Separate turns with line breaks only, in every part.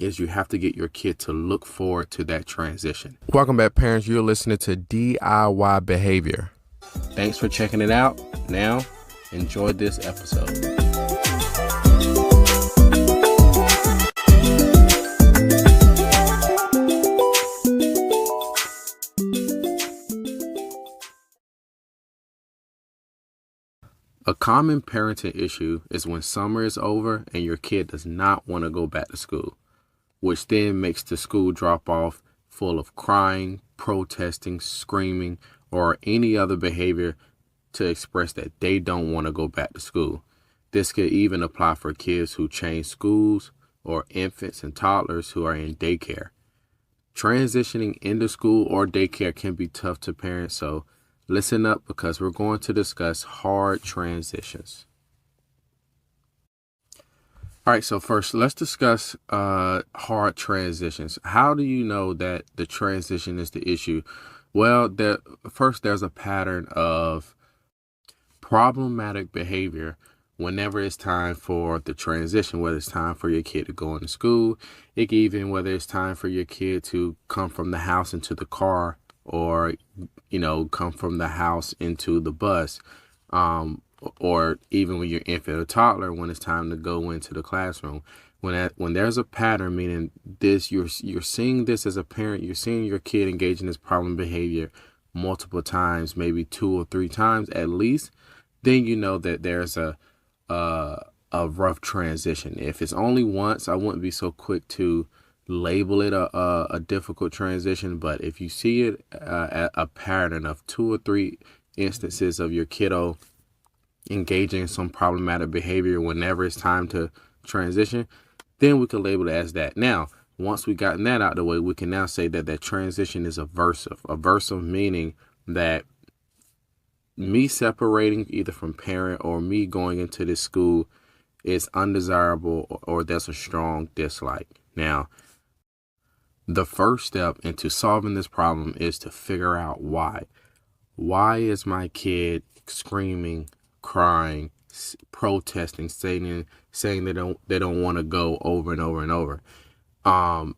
is you have to get your kid to look forward to that transition. Welcome back, parents. You're listening to DIY Behavior. Thanks for checking it out. Now, enjoy this episode. A common parenting issue is when summer is over and your kid does not want to go back to school, which then makes the school drop off full of crying, protesting, screaming, or any other behavior to express that they don't want to go back to school. This could even apply for kids who change schools or infants and toddlers who are in daycare. Transitioning into school or daycare can be tough to parents, so listen up because we're going to discuss hard transitions. All right, so first, let's discuss hard transitions. How do you know that the transition is the issue? Well, there's a pattern of problematic behavior whenever it's time for the transition, whether it's time for your kid to go into school, whether it's time for your kid to come from the house into the car, or come from the house into the bus, or even when you're infant or toddler, when it's time to go into the classroom. When there's a pattern, meaning this, you're seeing this as a parent, you're seeing your kid engage in this problem behavior multiple times, maybe 2 or 3 times at least, then you know that there's a rough transition. If it's only once, I wouldn't be so quick to label it a difficult transition, but if you see it a pattern of 2 or 3 instances of your kiddo engaging in some problematic behavior whenever it's time to transition, then we can label it as that. Now, once we've gotten that out of the way, we can now say that that transition is aversive. Aversive meaning that me separating either from parent or me going into this school is undesirable, or there's a strong dislike. Now, the first step into solving this problem is to figure out why. Why is my kid screaming, crying, protesting, saying they don't want to go over and over and over? Now,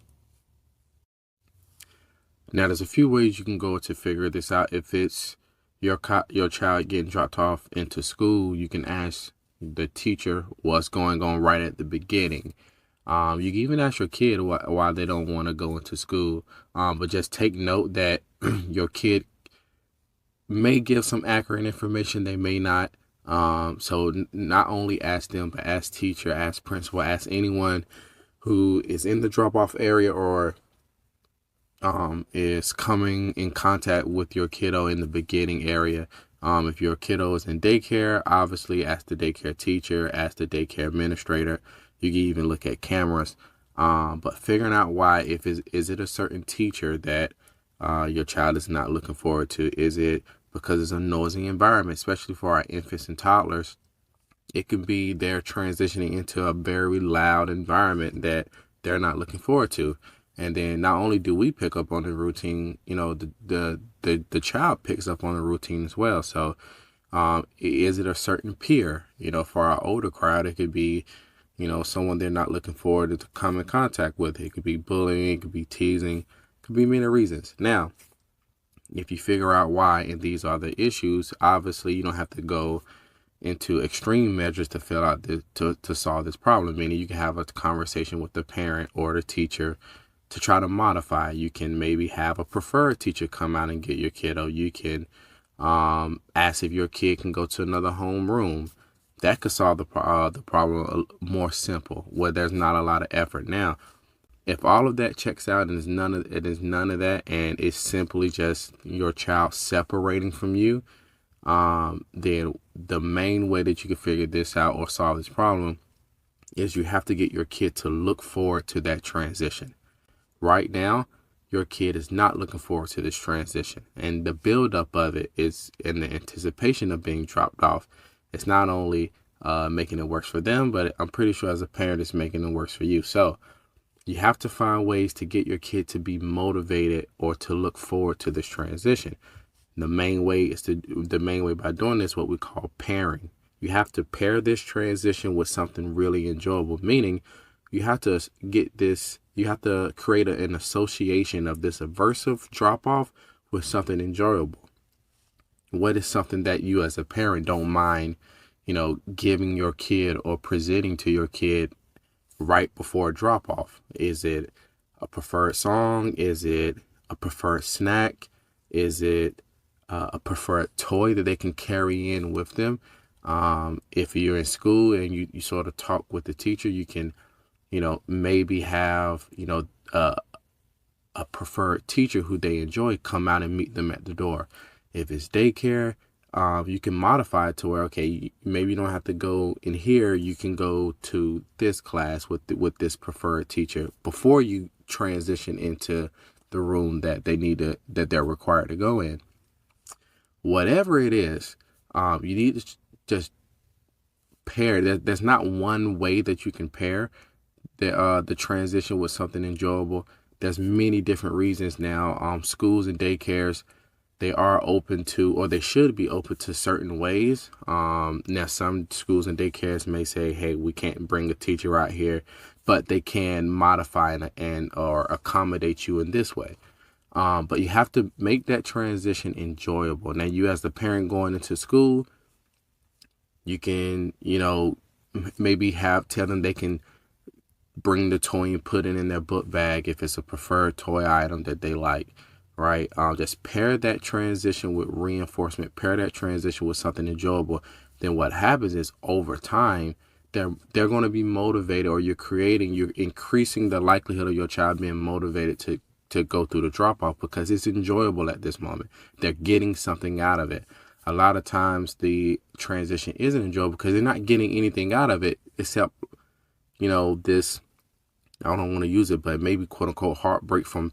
there's a few ways you can go to figure this out. If it's your child getting dropped off into school, you can ask the teacher what's going on right at the beginning. You can even ask your kid why they don't want to go into school. But just take note that your kid may give some accurate information, they may not. So not only ask them, but ask teacher, ask principal, ask anyone who is in the drop-off area or is coming in contact with your kiddo in the beginning area. If your kiddo is in daycare, obviously ask the daycare teacher, ask the daycare administrator. You can even look at cameras, but figuring out why. Is it a certain teacher that your child is not looking forward to? Is it because it's a noisy environment, especially for our infants and toddlers? It can be they're transitioning into a very loud environment that they're not looking forward to. And then not only do we pick up on the routine, the child picks up on the routine as well. So is it a certain peer? For our older crowd, it could be someone they're not looking forward to come in contact with. It could be bullying, it could be teasing, it could be many reasons. Now, if you figure out why, and these are the issues, obviously you don't have to go into extreme measures to fill out to solve this problem. Meaning you can have a conversation with the parent or the teacher to try to modify. You can maybe have a preferred teacher come out and get your kiddo. You can ask if your kid can go to another homeroom. That could solve the problem more simple, where there's not a lot of effort. Now, if all of that checks out and it is none of that, and it's simply just your child separating from you, then the main way that you can figure this out or solve this problem is you have to get your kid to look forward to that transition. Right now, your kid is not looking forward to this transition, and the buildup of it is in the anticipation of being dropped off. It's not only making it worse for them, but I'm pretty sure as a parent, it's making it worse for you. So you have to find ways to get your kid to be motivated or to look forward to this transition. The main way by doing this, what we call pairing. You have to pair this transition with something really enjoyable, meaning you have to get this you have to create an association of this aversive drop off with something enjoyable. What is something that you as a parent don't mind, giving your kid or presenting to your kid right before a drop off? Is it a preferred song? Is it a preferred snack? Is it a preferred toy that they can carry in with them? If you're in school and you sort of talk with the teacher, you can, maybe have, a preferred teacher who they enjoy come out and meet them at the door. If it's daycare, you can modify it to where, okay, maybe you don't have to go in here. You can go to this class with this preferred teacher before you transition into the room that they're required to go in. Whatever it is, you need to just pair. There's not one way that you can pair the transition with something enjoyable. There's many different reasons now. Schools and daycares, they are open to, or they should be open to, certain ways. Now, some schools and daycares may say, hey, we can't bring a teacher out here, but they can modify or accommodate you in this way. But you have to make that transition enjoyable. Now, you as the parent going into school, you can, maybe tell them they can bring the toy and put it in their book bag if it's a preferred toy item that they like, right? Just pair that transition with reinforcement, pair that transition with something enjoyable. Then what happens is, over time, they're going to be motivated, or you're increasing the likelihood of your child being motivated to go through the drop off, because it's enjoyable at this moment. They're getting something out of it. A lot of times the transition isn't enjoyable because they're not getting anything out of it except, this, I don't want to use it, but maybe quote unquote heartbreak from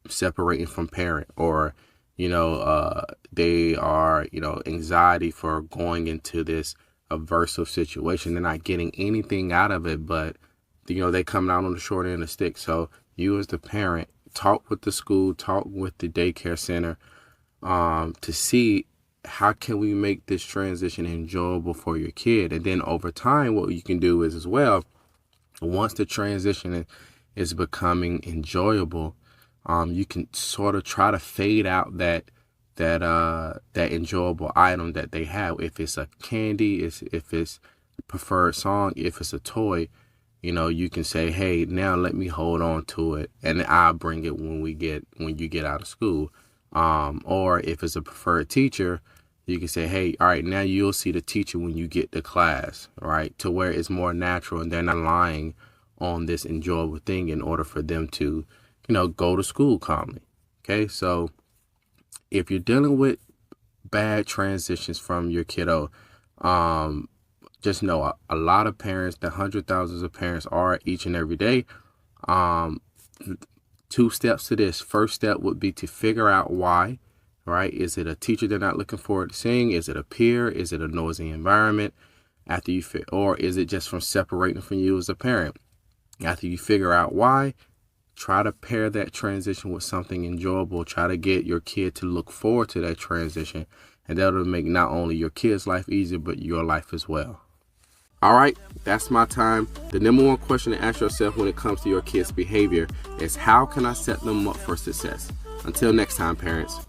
separating from parent, or, they are, anxiety for going into this aversive situation. They're not getting anything out of it, but, they come out on the short end of the stick. So you as the parent, talk with the school, talk with the daycare center, to see how can we make this transition enjoyable for your kid. And then over time, what you can do is, as well, once the transition is becoming enjoyable, you can sort of try to fade out that enjoyable item that they have. If it's a candy, if it's a preferred song, if it's a toy, you can say, hey, now let me hold on to it, and I'll bring it when you get out of school. Or if it's a preferred teacher, you can say, hey, all right, now you'll see the teacher when you get to class, right? To where it's more natural and they're not relying on this enjoyable thing in order for them to, go to school calmly. Okay, so if you're dealing with bad transitions from your kiddo, just know a lot of parents, the hundreds of thousands of parents are each and every day. 2 steps to this. First step would be to figure out why, right? Is it a teacher they're not looking forward to seeing? Is it a peer? Is it a noisy environment? Or is it just from separating from you as a parent? After you figure out why, try to pair that transition with something enjoyable. Try to get your kid to look forward to that transition, and that'll make not only your kid's life easier, but your life as well. All right, that's my time. The number one question to ask yourself when it comes to your kids' behavior is, how can I set them up for success? Until next time, parents.